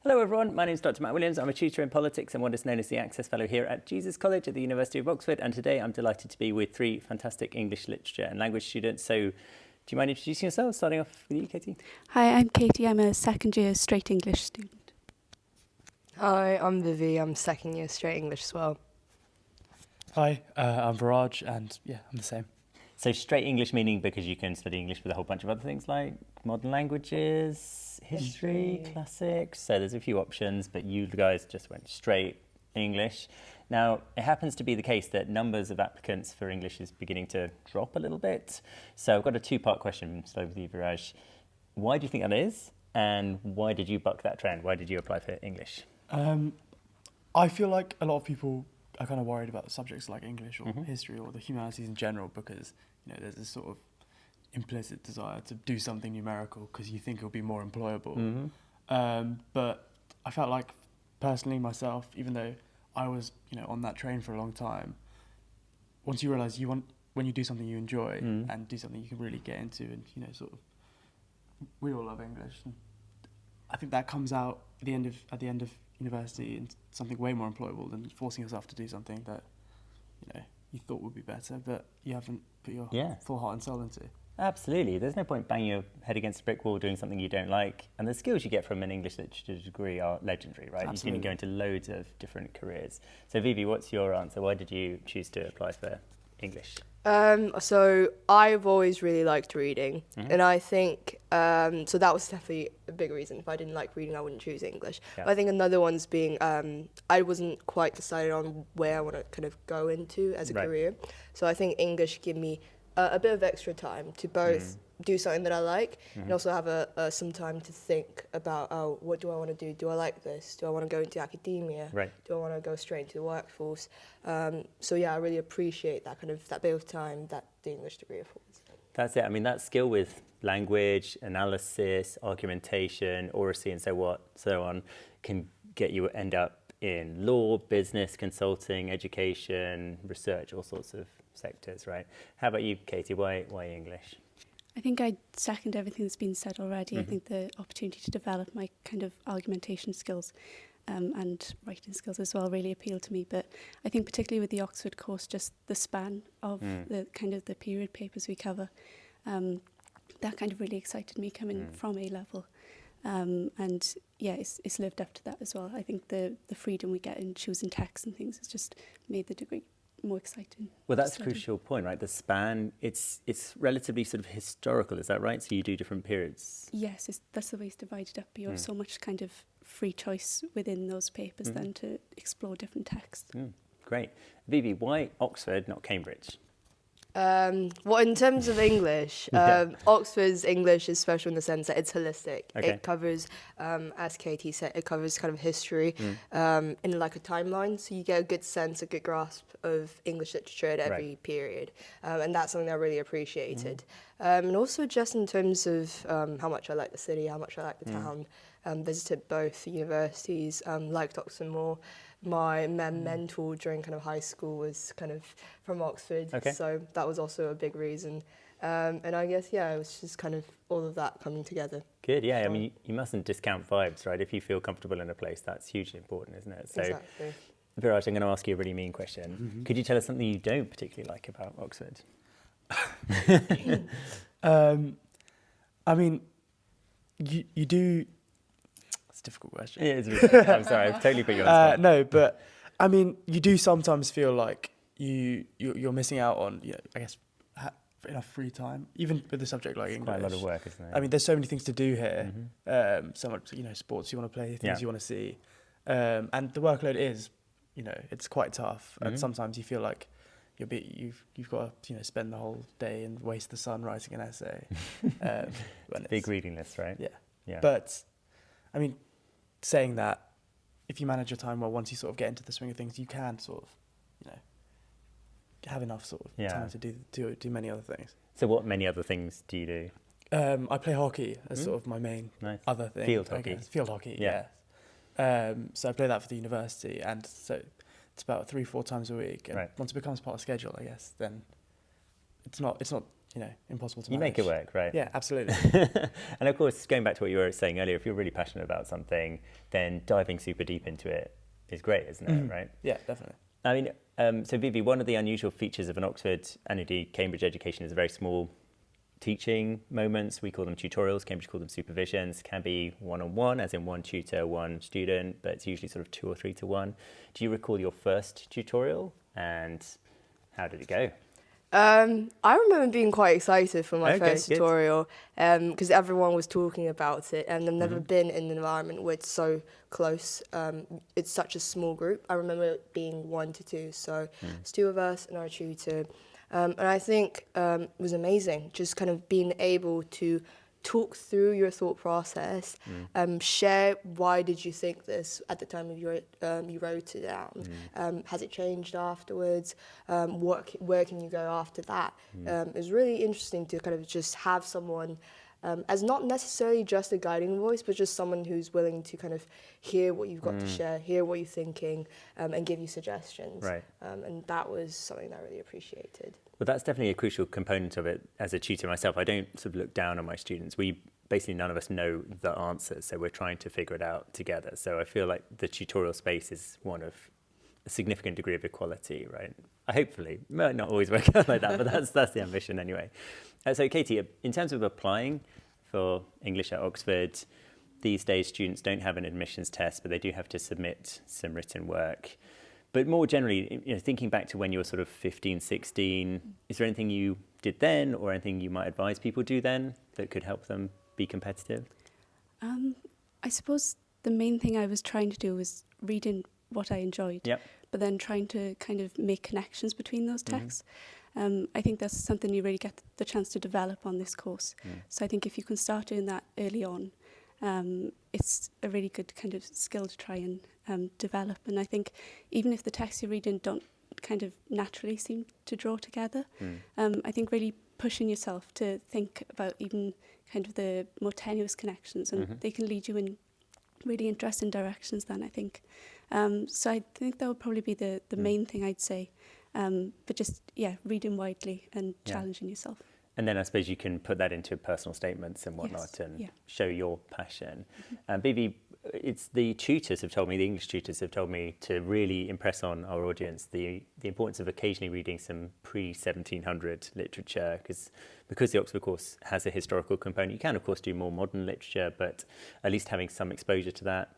Hello everyone, my name is Dr. Matt Williams. I'm a tutor in politics and what is known as the Access Fellow here at Jesus College at the University of Oxford. And today I'm delighted to be with three fantastic English literature and language students. So do you mind introducing yourselves, starting off with you, Katie? Hi, I'm Katie. I'm a second year straight English student. Hi, I'm Vivi. I'm second year straight English as well. Hi, I'm Viraj, and yeah, I'm the same. So straight English meaning because you can study English with a whole bunch of other things like modern languages, history, classics. So there's a few options, but you guys just went straight English. Now, it happens to be the case that numbers of applicants for English is beginning to drop a little bit. So I've got a two-part question, start with you, Viraj. Why do you think that is? And why did you buck that trend? Why did you apply for English? I feel like a lot of people are kind of worried about subjects like English or history or the humanities in general because, you know, there's this sort of implicit desire to do something numerical because you think it'll be more employable. But I felt like personally myself, even though I was, you know, on that train for a long time, once you realise when you do something you enjoy and do something you can really get into and, you know, sort of, we all love English. And I think that comes out at the end of university and something way more employable than forcing yourself to do something that, you know, you thought would be better, but you haven't put your full heart and soul into. Absolutely. There's no point banging your head against a brick wall doing something you don't like. And the skills you get from an English literature degree are legendary, right? Absolutely. You can go into loads of different careers. So Vivi, what's your answer? Why did you choose to apply for English? So I've always really liked reading, and I think so that was definitely a big reason. If I didn't like reading, I wouldn't choose English. Yeah. But I think another one's being I wasn't quite decided on where I want to kind of go into as a career. So I think English give me a bit of extra time to both do something that I like and also have some time to think about, oh, what do I want to do? Do I like this? Do I want to go into academia? Right. Do I want to go straight into the workforce? So yeah, I really appreciate that bit of time that the English degree affords. That's it. I mean, that skill with language, analysis, argumentation, oracy, and so on, can get you end up in law, business, consulting, education, research, all sorts of sectors, right? How about you, Katie? Why English? I think I second everything that's been said already. I think the opportunity to develop my kind of argumentation skills and writing skills as well really appealed to me. But I think particularly with the Oxford course, just the span of the kind of the period papers we cover, that kind of really excited me coming from A-level. And yeah, it's lived up to that as well. I think the freedom we get in choosing texts and things has just made the degree more exciting. Well, that's a crucial point, right? The span, it's relatively sort of historical, is that right? So you do different periods? Yes, that's the way it's divided up. You have so much kind of free choice within those papers then to explore different texts. Great. Vivi, why Oxford, not Cambridge? Well, in terms of English, Oxford's English is special in the sense that it's holistic. Okay. It covers, as Katie said, it covers kind of history in like a timeline. So you get a good sense, a good grasp of English literature at every period. And that's something I really appreciated. And also just in terms of how much I like the city, how much I like the town. Visited both universities, liked Oxford more. My mentor during kind of high school was kind of from Oxford, so that was also a big reason. And I guess, yeah, it was just kind of all of that coming together. Good, yeah. I mean, you mustn't discount vibes, right? If you feel comfortable in a place, that's hugely important, isn't it? So, Exactly. Viraj, I'm going to ask you a really mean question. Could you tell us something you don't particularly like about Oxford? I mean, you do. It's a difficult question. Yeah, it's really, I'm sorry, I've totally put you on the spot. No, but I mean, you do sometimes feel like you're missing out on, you know, I guess, enough free time, even with a subject like English. Quite a lot of work, isn't it? I mean, there's so many things to do here. So much, you know, sports you want to play, things you want to see, and the workload is, you know, it's quite tough. And sometimes you feel like you've got to, you know, spend the whole day and waste the sun writing an essay. Big reading list, right? Yeah. But I mean, saying that, if you manage your time well, once you sort of get into the swing of things, you can sort of, you know, have enough sort of time to do many other things. So what many other things do you do? I play hockey as sort of my main other thing. Field hockey. Field hockey, Yeah. So I play that for the university, and so it's about 3-4 times a week. And once it becomes part of schedule, I guess, then it's not impossible to You manage. make it work, right? Yeah, absolutely. And of course, going back to what you were saying earlier, if you're really passionate about something, then diving super deep into it is great, isn't it? Right? Yeah, definitely. I mean, so Vivi, one of the unusual features of an Oxford and indeed Cambridge education is a very small teaching moments. We call them tutorials. Cambridge call them supervisions. Can be one-on-one, as in one tutor, one student, but it's usually sort of 2 or 3 to 1. Do you recall your first tutorial, and how did it go? I remember being quite excited for my first good. tutorial because everyone was talking about it, and I've never been in an environment where it's so close. It's such a small group. I remember it being 1 to 2, so it's 2 of us and our tutor. And I think it was amazing, just kind of being able to talk through your thought process, share why did you think this at the time of you wrote it down. Has it changed afterwards? Where can you go after that? It was really interesting to kind of just have someone as not necessarily just a guiding voice, but just someone who's willing to kind of hear what you've got to share, hear what you're thinking, and give you suggestions. Right. And that was something that I really appreciated. Well, that's definitely a crucial component of it. As a tutor myself, I don't sort of look down on my students. Basically none of us know the answers, so we're trying to figure it out together. So I feel like the tutorial space is one of a significant degree of equality, right? Hopefully, might not always work out like that, but that's the ambition anyway. So Katie, in terms of applying for English at Oxford, these days students don't have an admissions test, but they do have to submit some written work. But more generally, thinking back to when you were sort of 15, 16, is there anything you did then or anything you might advise people do then that could help them be competitive? I suppose the main thing I was trying to do was reading what I enjoyed, but then trying to kind of make connections between those texts. I think that's something you really get the chance to develop on this course. So I think if you can start doing that early on, it's a really good kind of skill to try and develop. And I think even if the texts you're reading don't kind of naturally seem to draw together, I think really pushing yourself to think about even kind of the more tenuous connections, and they can lead you in really interesting directions then, I think. So I think that would probably be the main thing I'd say. But just, reading widely and challenging yourself. And then I suppose you can put that into personal statements and whatnot and show your passion. Vivi, it's the tutors have told me, the English tutors have told me to really impress on our audience the importance of occasionally reading some pre-1700 literature, because the Oxford course has a historical component. You can, of course, do more modern literature, but at least having some exposure to that.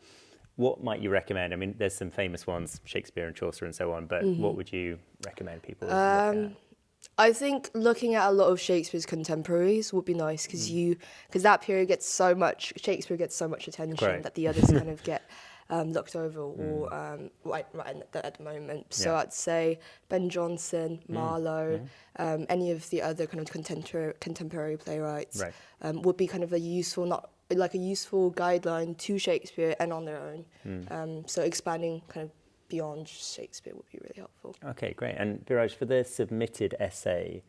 What might you recommend? I mean, there's some famous ones, Shakespeare and Chaucer and so on, but what would you recommend people look at? I think looking at a lot of Shakespeare's contemporaries would be nice because that period gets so much, Shakespeare gets so much attention that the others kind of get looked over or right at the moment. So I'd say Ben Jonson, Marlowe, any of the other kind of contemporary playwrights would be kind of a useful guideline to Shakespeare and on their own. So expanding kind of beyond Shakespeare would be really helpful. Okay, great. And Biraj, for the submitted essay,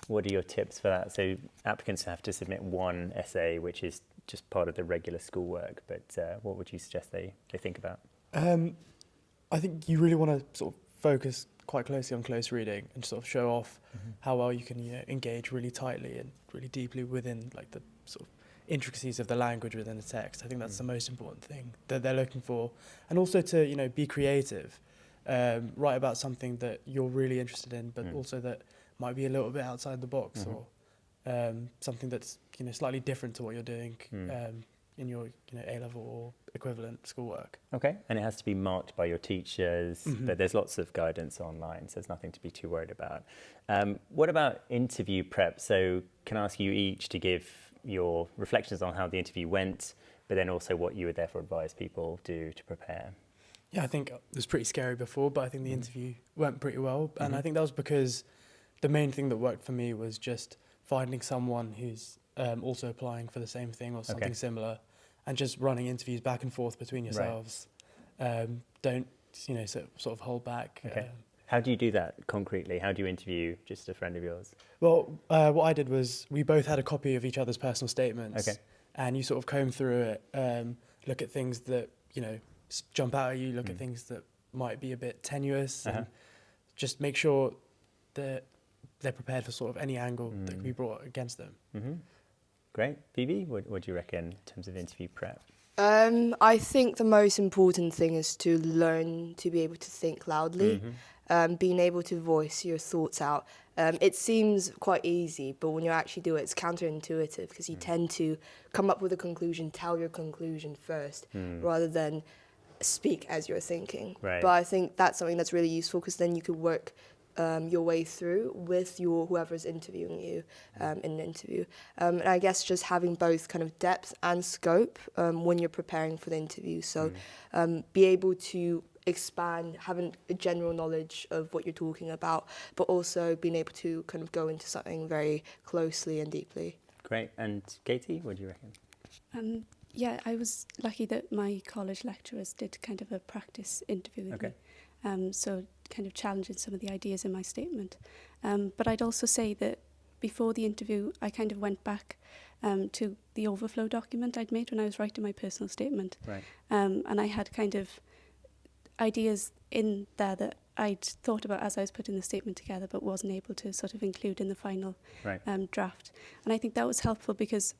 what are your tips for that? So applicants have to submit one essay, which is just part of the regular schoolwork, but what would you suggest they think about? I think you really want to sort of focus quite closely on close reading and sort of show off how well you can engage really tightly and really deeply within like the sort of intricacies of the language within the text. I think that's the most important thing that they're looking for. And also to, be creative, write about something that you're really interested in, but also that might be a little bit outside the box or something that's, slightly different to what you're doing in your, A-level or equivalent schoolwork. Okay, and it has to be marked by your teachers, but there's lots of guidance online, so there's nothing to be too worried about. What about interview prep? So can I ask you each to give your reflections on how the interview went, but then also what you would therefore advise people do to prepare? Yeah, I think it was pretty scary before, but I think the interview went pretty well. And I think that was because the main thing that worked for me was just finding someone who's also applying for the same thing or something similar, and just running interviews back and forth between yourselves. Don't, sort of hold back. Okay. How do you do that concretely? How do you interview just a friend of yours? Well, what I did was we both had a copy of each other's personal statements. Okay. And you sort of comb through it, look at things that, jump out at you, look at things that might be a bit tenuous, and just make sure that they're prepared for sort of any angle that can be brought against them. Mm-hmm. Great. Phoebe, what do you reckon in terms of interview prep? I think the most important thing is to learn to be able to think loudly, being able to voice your thoughts out. It seems quite easy, but when you actually do it, it's counterintuitive because you tend to come up with a conclusion, tell your conclusion first, rather than speak as you're thinking. Right. But I think that's something that's really useful because then you could work your way through with whoever's interviewing you in an interview. And I guess just having both kind of depth and scope when you're preparing for the interview. So be able to expand, having a general knowledge of what you're talking about, but also being able to kind of go into something very closely and deeply. Great. And Katie, what do you reckon? Yeah, I was lucky that my college lecturers did kind of a practice interview with me. So kind of challenging some of the ideas in my statement. But I'd also say that before the interview, I kind of went back to the overflow document I'd made when I was writing my personal statement. Right. And I had kind of ideas in there that I'd thought about as I was putting the statement together, but wasn't able to sort of include in the final draft. And I think that was helpful because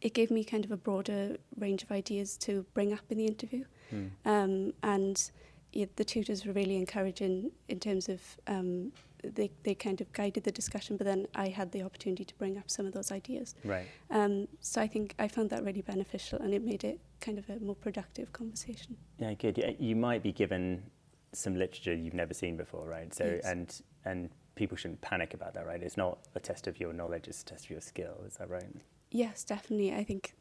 it gave me kind of a broader range of ideas to bring up in the interview. And the tutors were really encouraging in terms of they kind of guided the discussion, but then I had the opportunity to bring up some of those ideas. Right. So I think I found that really beneficial, and it made it kind of a more productive conversation. Yeah, good. Yeah, you might be given some literature you've never seen before, right? So Yes. and people shouldn't panic about that, right? It's not a test of your knowledge; it's a test of your skill. Is that right? Yes, definitely. I think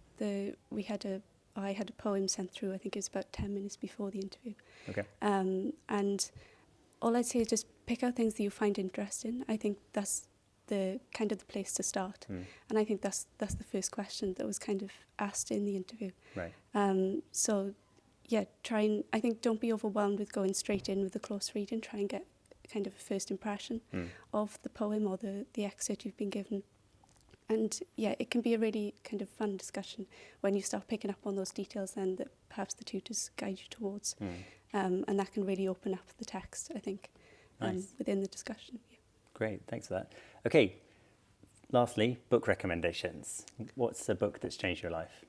I had a poem sent through. I think it was about 10 minutes before the interview. Okay. And all I'd say is just pick out things that you find interesting. I think that's the kind of the place to start. And I think that's the first question that was kind of asked in the interview. Right. So yeah, I think don't be overwhelmed with going straight in with a close reading. Try and get kind of a first impression of the poem or the excerpt you've been given. And yeah, it can be a really kind of fun discussion when you start picking up on those details then that perhaps the tutors guide you towards. And that can really open up the text, I think, Nice. within the discussion. Yeah. Great, thanks for that. Okay, lastly, book recommendations. What's a book that's changed your life?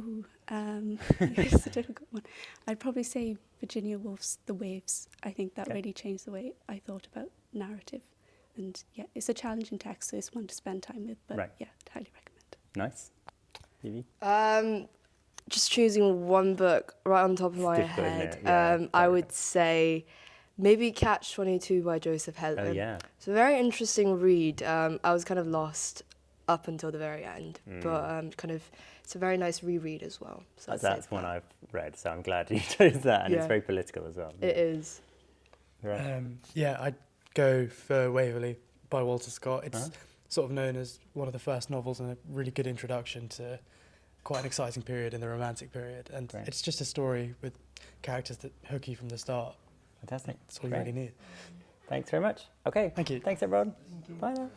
Ooh, it's a difficult one. I'd probably say Virginia Woolf's The Waves. I think that really changed the way I thought about narrative. And yeah, it's a challenging text, so it's one to spend time with, but yeah, I'd highly recommend. Nice. Phoebe? Just choosing one book right on top of my difficult, isn't head. it? Yeah, I would say maybe Catch-22 by Joseph Headlam. Oh, yeah. It's a very interesting read. I was kind of lost up until the very end, but it's a very nice reread as well. So That's one I've read, so I'm glad you chose that, and it's very political as well. It is. Right. I'd go for Waverley by Walter Scott. It's sort of known as one of the first novels and a really good introduction to quite an exciting period in the Romantic period. And it's just a story with characters that hook you from the start. Fantastic. That's all you really need. Thanks very much. Okay. Thank you. Thanks, everyone. Bye now.